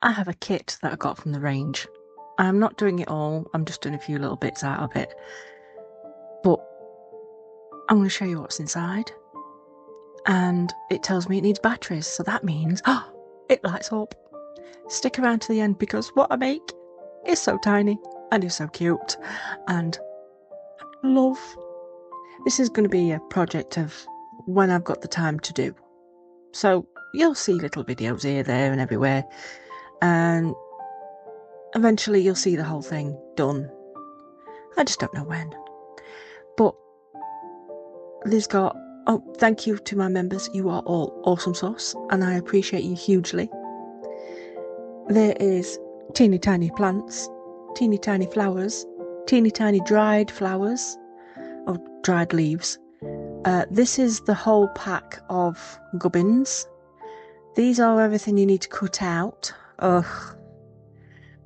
I have a kit that I got from the range. I'm not doing it all, I'm just doing a few little bits out of it. But I'm going to show you what's inside. And it tells me it needs batteries, so that means it lights up. Stick around to the end because what I make is so tiny and is so cute. And I love. This is going to be a project of when I've got the time to do. So you'll see little videos here, there, and everywhere. And eventually you'll see the whole thing done. I just don't know when. But there's got, oh, thank you to my members. You are all awesome sauce, and I appreciate you hugely. There is teeny tiny plants, teeny tiny flowers, teeny tiny dried flowers, or dried leaves. This is the whole pack of gubbins. These are everything you need to cut out. Ugh.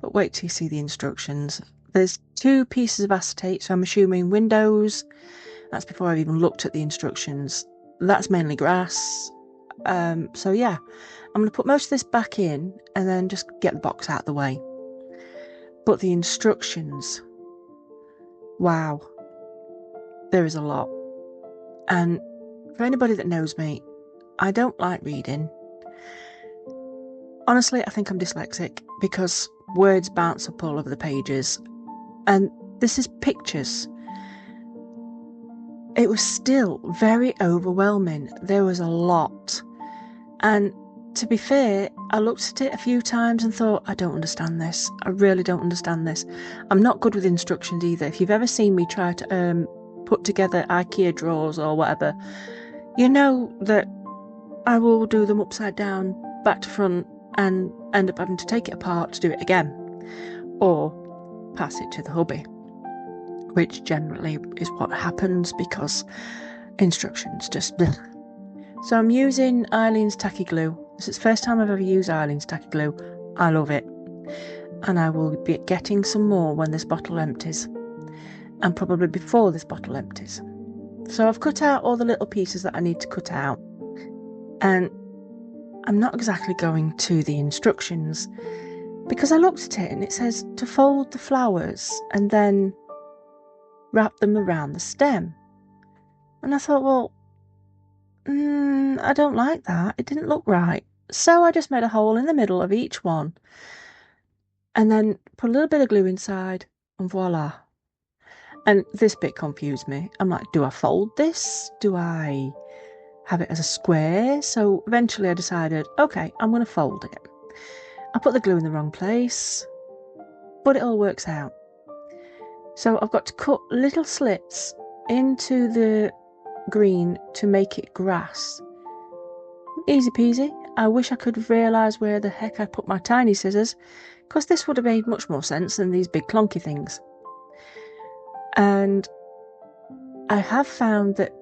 But wait till you see the instructions. There's 2 pieces of acetate, so I'm assuming windows. That's before I've even looked at the instructions. That's mainly grass. So yeah, I'm going to put most of this back in and then just get the box out of the way. But the instructions, wow, there is a lot. And for anybody that knows me, I don't like reading. Honestly, I think I'm dyslexic because words bounce up all over the pages. And this is pictures. It was still very overwhelming. There was a lot. And to be fair, I looked at it a few times and thought, I don't understand this. I really don't understand this. I'm not good with instructions either. If you've ever seen me try to put together IKEA drawers or whatever, you know that I will do them upside down, back to front, and end up having to take it apart to do it again. Or pass it to the hubby, which generally is what happens because instructions just bleh. So I'm using Eileen's tacky glue. This is the first time I've ever used Eileen's tacky glue. I love it. And I will be getting some more when this bottle empties. And probably before this bottle empties. So I've cut out all the little pieces that I need to cut out. And I'm not exactly going to the instructions because I looked at it and it says to fold the flowers and then wrap them around the stem. And I thought, well, I don't like that. It didn't look right. So I just made a hole in the middle of each one and then put a little bit of glue inside and voila. And this bit confused me. I'm like, do I fold this? Do I have it as a square? So eventually I decided, okay, I'm going to fold it. I put the glue in the wrong place, but it all works out. So I've got to cut little slits into the green to make it grass. Easy peasy. I wish I could realise where the heck I put my tiny scissors, because this would have made much more sense than these big clunky things. And I have found that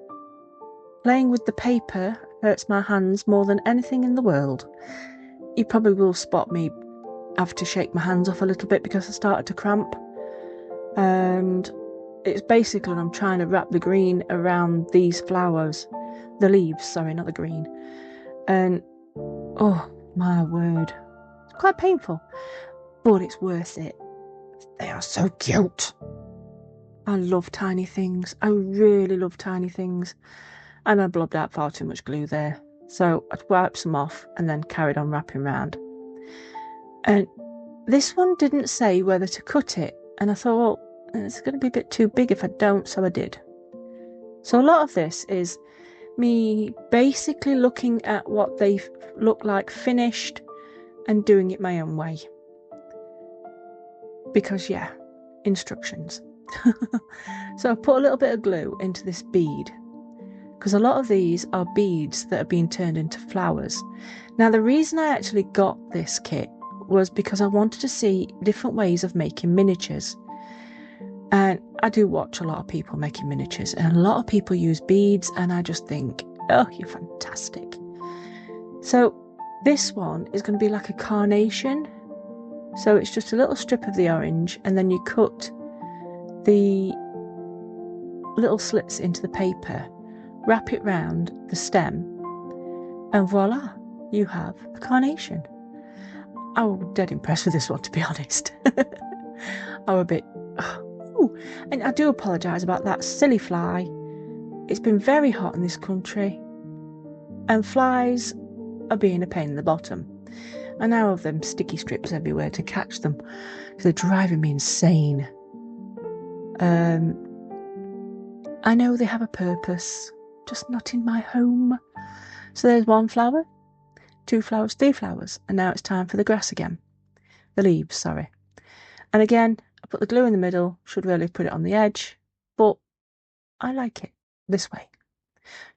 playing with the paper hurts my hands more than anything in the world. You probably will spot me have to shake my hands off a little bit because I started to cramp. And it's basically when I'm trying to wrap the green around these flowers. The leaves, sorry, not the green. And, oh, my word. It's quite painful, but it's worth it. They are so cute. I love tiny things. I really love tiny things. And I blobbed out far too much glue there. So I wiped some off and then carried on wrapping around. And this one didn't say whether to cut it. And I thought, well, it's going to be a bit too big if I don't, so I did. So a lot of this is me basically looking at what they look like finished and doing it my own way. Because, yeah, instructions. So I put a little bit of glue into this bead because a lot of these are beads that are being turned into flowers. Now the reason I actually got this kit was because I wanted to see different ways of making miniatures. And I do watch a lot of people making miniatures and a lot of people use beads and I just think, oh, you're fantastic. So this one is going to be like a carnation. So it's just a little strip of the orange and then you cut the little slits into the paper, wrap it round the stem, and voila, you have a carnation. I was dead impressed with this one, to be honest. I'm a bit... Ooh. And I do apologise about that silly fly. It's been very hot in this country, and flies are being a pain in the bottom. I now have them sticky strips everywhere to catch them, because they're driving me insane. I know they have a purpose, just not in my home. So there's 1 flower, 2 flowers, 3 flowers, and now it's time for the grass again. The leaves, sorry. And again, I put the glue in the middle, should really put it on the edge, but I like it this way,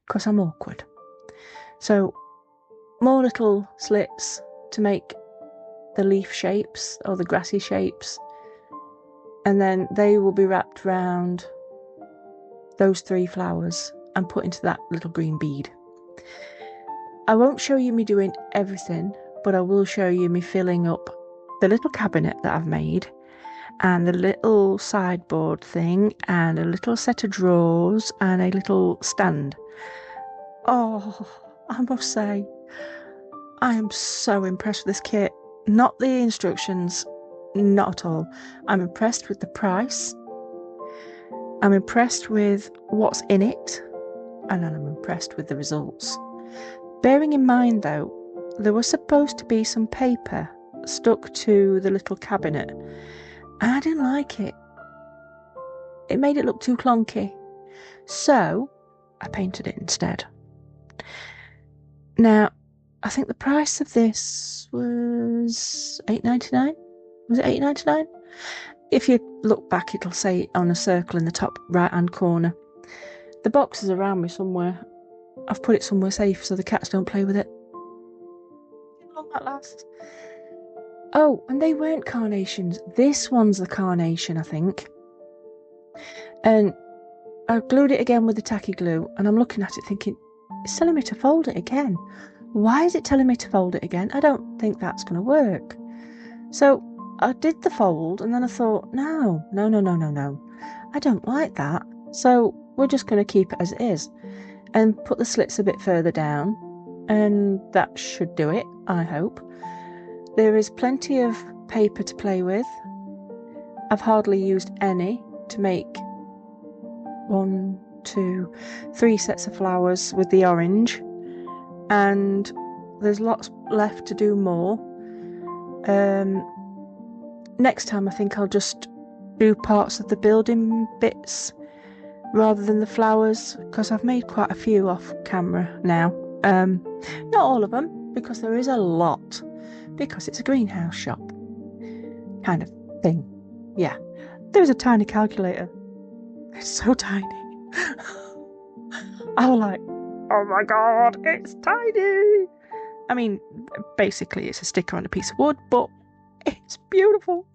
because I'm awkward. So, more little slits to make the leaf shapes, or the grassy shapes, and then they will be wrapped round those 3 flowers and put into that little green bead. I won't show you me doing everything, but I will show you me filling up the little cabinet that I've made, and the little sideboard thing, and a little set of drawers, and a little stand. Oh, I must say, I am so impressed with this kit. Not the instructions, not at all. I'm impressed with the price. I'm impressed with what's in it, and I'm impressed with the results. Bearing in mind, though, there was supposed to be some paper stuck to the little cabinet, and I didn't like it. It made it look too clunky, so I painted it instead. Now, I think the price of this was $8.99. Was it $8.99? If you look back, it'll say on a circle in the top right-hand corner. The box is around me somewhere. I've put it somewhere safe so the cats don't play with it. How long that lasts? Oh, and they weren't carnations. This one's the carnation, I think. And I glued it again with the tacky glue, and I'm looking at it thinking, it's telling me to fold it again. Why is it telling me to fold it again? I don't think that's going to work. So I did the fold, and then I thought, no. I don't like that. So we're just going to keep it as it is and put the slits a bit further down, and that should do it, I hope. There is plenty of paper to play with. I've hardly used any to make 1, 2, 3 sets of flowers with the orange, and there's lots left to do more. Next time I think I'll just do parts of the building bits rather than the flowers, because I've made quite a few off camera now. Not all of them, because there is a lot, because it's a greenhouse shop kind of thing. Yeah, there's a tiny calculator. It's so tiny. I was like, oh my god, it's tiny. I mean, basically it's a sticker on a piece of wood, but it's beautiful.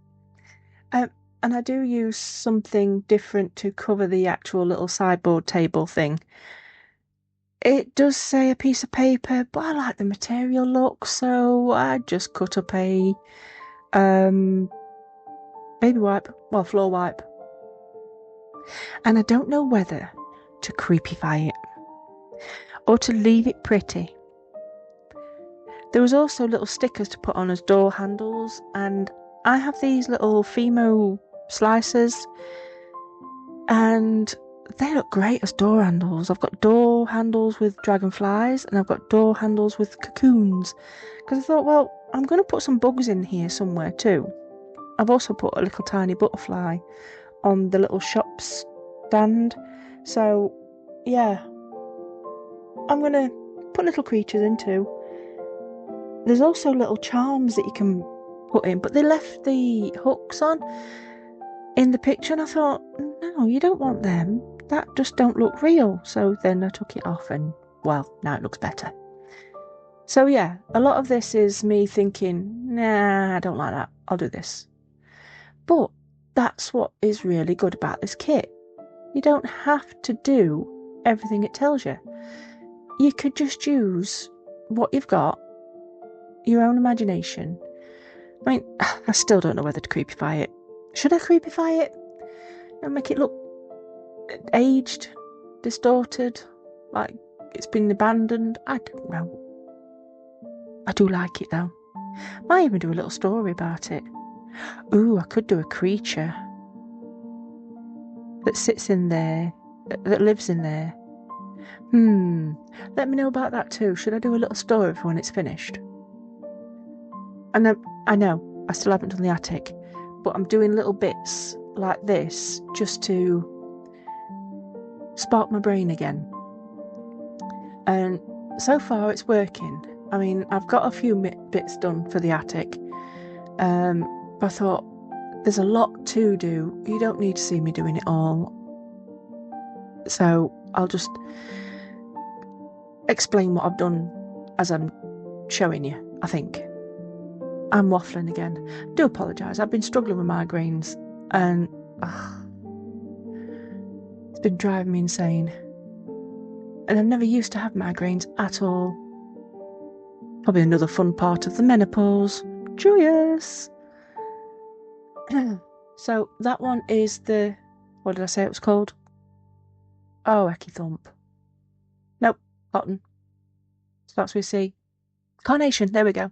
And I do use something different to cover the actual little sideboard table thing. It does say a piece of paper, but I like the material look, so I just cut up a baby wipe, well, floor wipe. And I don't know whether to creepify it or to leave it pretty. There was also little stickers to put on as door handles, and I have these little Fimo slicers, and they look great as door handles. I've got door handles with dragonflies, and I've got door handles with cocoons, because I thought, well, I'm going to put some bugs in here somewhere too. I've also put a little tiny butterfly on the little shop stand, so yeah, I'm going to put little creatures in too. There's also little charms that you can put in, but they left the hooks on in the picture, and I thought, no, you don't want them. That just don't look real. So then I took it off, and well, now it looks better. So yeah, a lot of this is me thinking, nah, I don't like that. I'll do this. But that's what is really good about this kit. You don't have to do everything it tells you. You could just use what you've got, your own imagination. I mean, I still don't know whether to creepify it. Should I creepify it and make it look aged, distorted, like it's been abandoned? I don't know. I do like it though. Might even do a little story about it. Ooh, I could do a creature that sits in there, that lives in there. Let me know about that too. Should I do a little story for when it's finished? And I know I still haven't done the attic, but I'm doing little bits like this just to spark my brain again. And so far it's working. I mean, I've got a few bits done for the attic, but I thought there's a lot to do. You don't need to see me doing it all. So I'll just explain what I've done as I'm showing you, I think. I'm waffling again. I do apologise. I've been struggling with migraines and it's been driving me insane. And I've never used to have migraines at all. Probably another fun part of the menopause. Joyous! So that one is the... What did I say it was called? Oh, Ecky Thump. Nope, cotton. Starts with C. Carnation, there we go.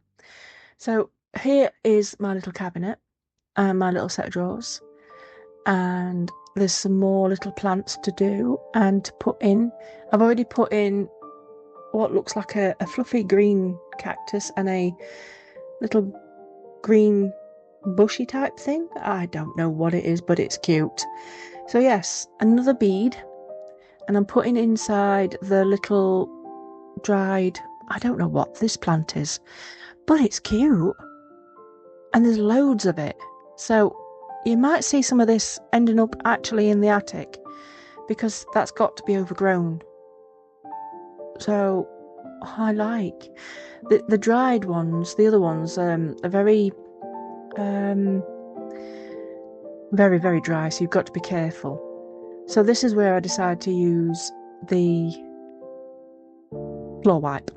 So here is my little cabinet and my little set of drawers. And there's some more little plants to do and to put in. I've already put in what looks like a fluffy green cactus and a little green bushy type thing. I don't know what it is, but it's cute. So yes, another bead, and I'm putting inside the little dried, I don't know what this plant is, but it's cute and there's loads of it. So you might see some of this ending up actually in the attic because that's got to be overgrown. So I like the dried ones. The other ones are very very dry, so you've got to be careful. So this is where I decided to use the floor wipe,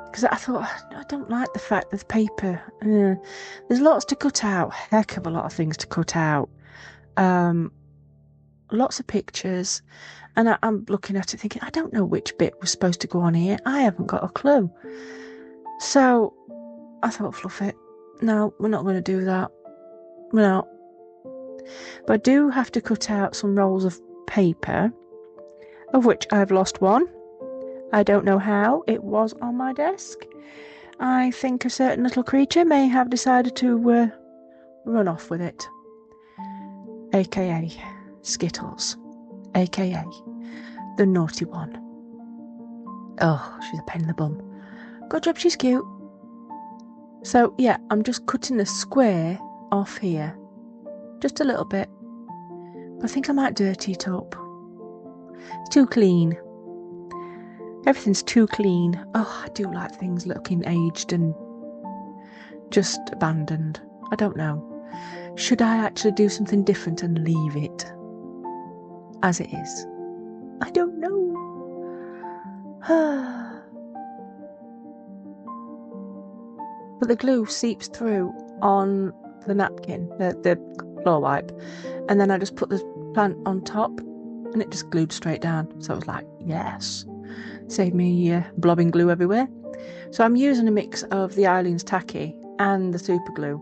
because I thought I don't like the fact that the paper, there's lots to cut out, heck of a lot of things to cut out, lots of pictures, and I'm looking at it thinking, I don't know which bit was supposed to go on here. I haven't got a clue. So I thought, fluff it. No, we're not going to do that. We're not. But I do have to cut out some rolls of paper, of which I've lost one. I don't know how. It was on my desk. I think a certain little creature may have decided to run off with it. AKA Skittles. AKA the naughty one. Oh, she's a pain in the bum. Good job, she's cute. So yeah, I'm just cutting the square off here. Just a little bit. But I think I might dirty it up. It's too clean. Everything's too clean. Oh, I do like things looking aged and just abandoned. I don't know. Should I actually do something different and leave it as it is? I don't know. But the glue seeps through on the napkin, the floor wipe, and then I just put the plant on top and it just glued straight down. So I was like, yes, save me blobbing glue everywhere. So I'm using a mix of the Eileen's tacky and the super glue,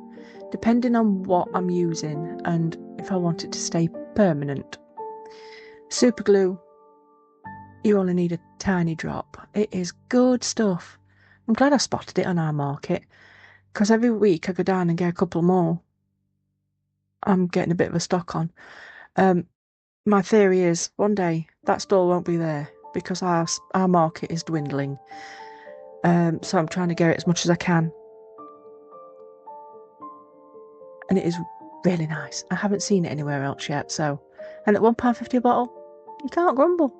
depending on what I'm using and if I want it to stay permanent. Super glue, you only need a tiny drop. It is good stuff. I'm glad I spotted it on our market, because every week I go down and get a couple more. I'm getting a bit of a stock on. My theory is one day that store won't be there because our market is dwindling. So I'm trying to get it as much as I can. And it is really nice. I haven't seen it anywhere else yet. So, and at £1.50 a bottle, you can't grumble.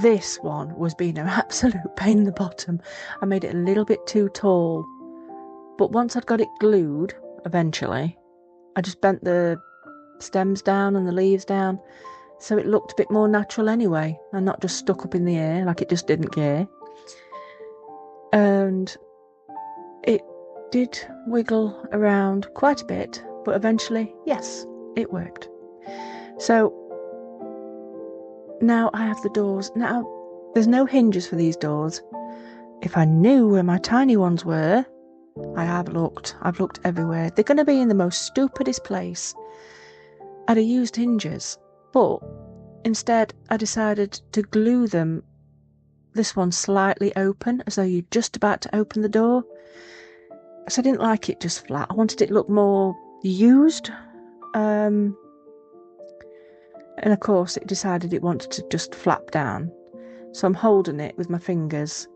This one was being an absolute pain in the bottom. I made it a little bit too tall. But once I'd got it glued, eventually, I just bent the stems down and the leaves down, so it looked a bit more natural anyway, and not just stuck up in the air like it just didn't care. And it did wiggle around quite a bit, but eventually, yes, it worked. So now I have the doors. Now, there's no hinges for these doors. If I knew where my tiny ones were, I have looked. I've looked everywhere. They're going to be in the most stupidest place. I'd have used hinges, but instead I decided to glue them, this one slightly open, as though you're just about to open the door. So I didn't like it just flat. I wanted it to look more used. And of course it decided it wanted to just flap down. So I'm holding it with my fingers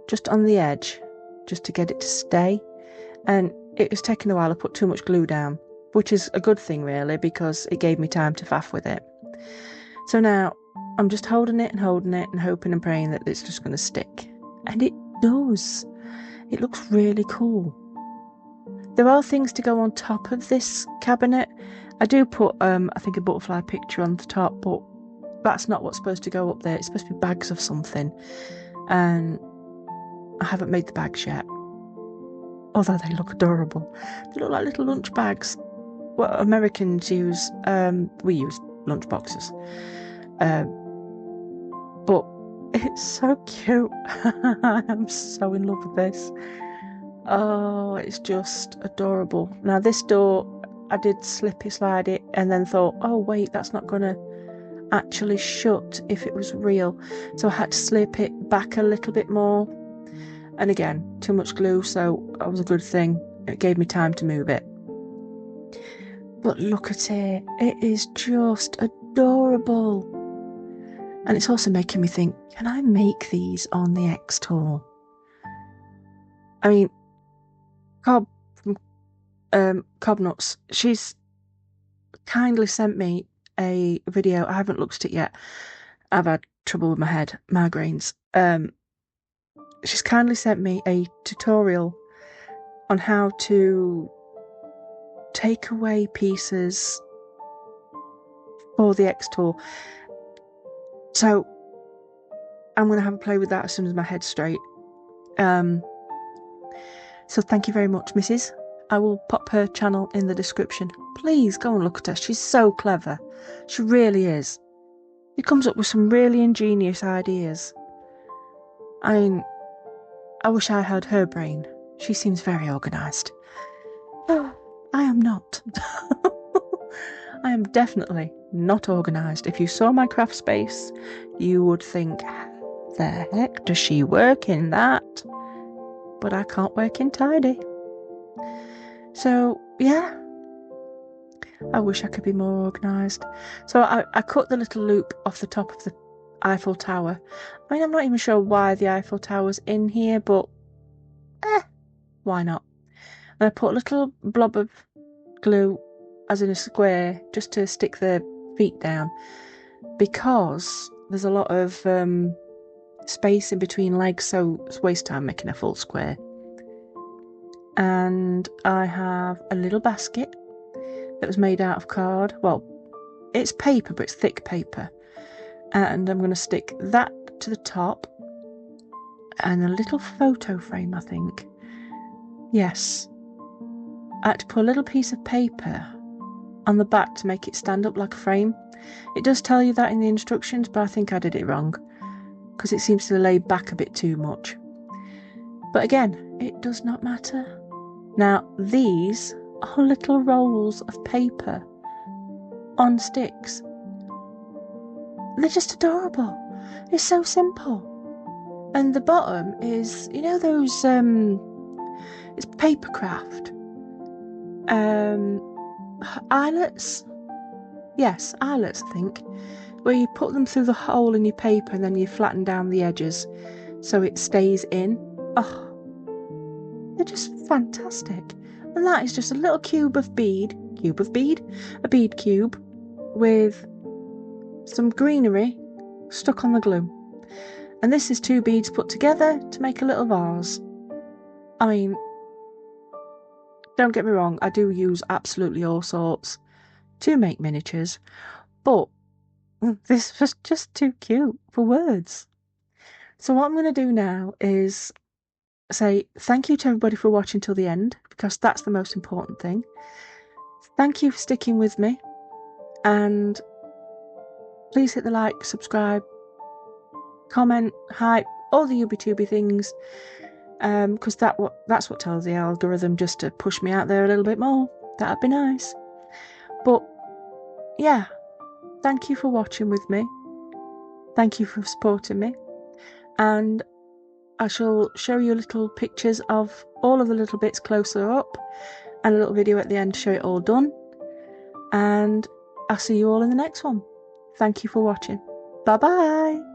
just on the edge, just to get it to stay. And it was taking a while. I put too much glue down, which is a good thing really, because it gave me time to faff with it. So now I'm just holding it and hoping and praying that it's just going to stick. And it does. It looks really cool. There are things to go on top of this cabinet. I do put, I think, a butterfly picture on the top, but that's not what's supposed to go up there. It's supposed to be bags of something. And I haven't made the bags yet. Although they look adorable. They look like little lunch bags. What Americans use, we use lunch boxes. But it's so cute. I'm so in love with this. Oh, it's just adorable. Now this door, I did slippy slide it and then thought, oh wait, that's not going to actually shut if it was real. So I had to slip it back a little bit more. And again, too much glue, so that was a good thing. It gave me time to move it. But look at it. It is just adorable. And it's also making me think, can I make these on the X-Tool? I mean, Cob from Cob Nuts, she's kindly sent me a video. I haven't looked at it yet. I've had trouble with my head, migraines. She's kindly sent me a tutorial on how to take away pieces for the X-Tool. So I'm going to have a play with that as soon as my head's straight. So thank you very much, Mrs. I will pop her channel in the description. Please go and look at her. She's so clever. She really is. She comes up with some really ingenious ideas. I mean, I wish I had her brain. She seems very organised. I am not. I am definitely not organised. If you saw my craft space, you would think, how the heck does she work in that? But I can't work in tidy. So, yeah. I wish I could be more organised. So I cut the little loop off the top of the Eiffel Tower. I mean, I'm not even sure why the Eiffel Tower's in here, but why not? And I put a little blob of glue, as in a square, just to stick the feet down, because there's a lot of space in between legs, so it's waste time making a full square. And I have a little basket that was made out of card. Well, it's paper, but it's thick paper. And I'm going to stick that to the top, and a little photo frame, I think. Yes. I had to put a little piece of paper on the back to make it stand up like a frame. It does tell you that in the instructions, but I think I did it wrong, because it seems to lay back a bit too much. But again, it does not matter. Now, these are little rolls of paper on sticks. They're just adorable. It's so simple. And the bottom is, you know, those, it's paper craft. Eyelets? Yes, eyelets, I think. Where you put them through the hole in your paper and then you flatten down the edges so it stays in. Oh, they're just fantastic. And that is just a little a bead cube with some greenery stuck on the glue. And this is 2 beads put together to make a little vase. I mean, don't get me wrong, I do use absolutely all sorts to make miniatures, but this was just too cute for words. So what I'm going to do now is say thank you to everybody for watching till the end, because that's the most important thing. Thank you for sticking with me, and please hit the like, subscribe, comment, hype, all the Yubi-Tubi things. because that's what tells the algorithm just to push me out there a little bit more. That'd be nice. But yeah, thank you for watching with me. Thank you for supporting me. And I shall show you little pictures of all of the little bits closer up and a little video at the end to show it all done. And I'll see you all in the next one. Thank you for watching. Bye bye.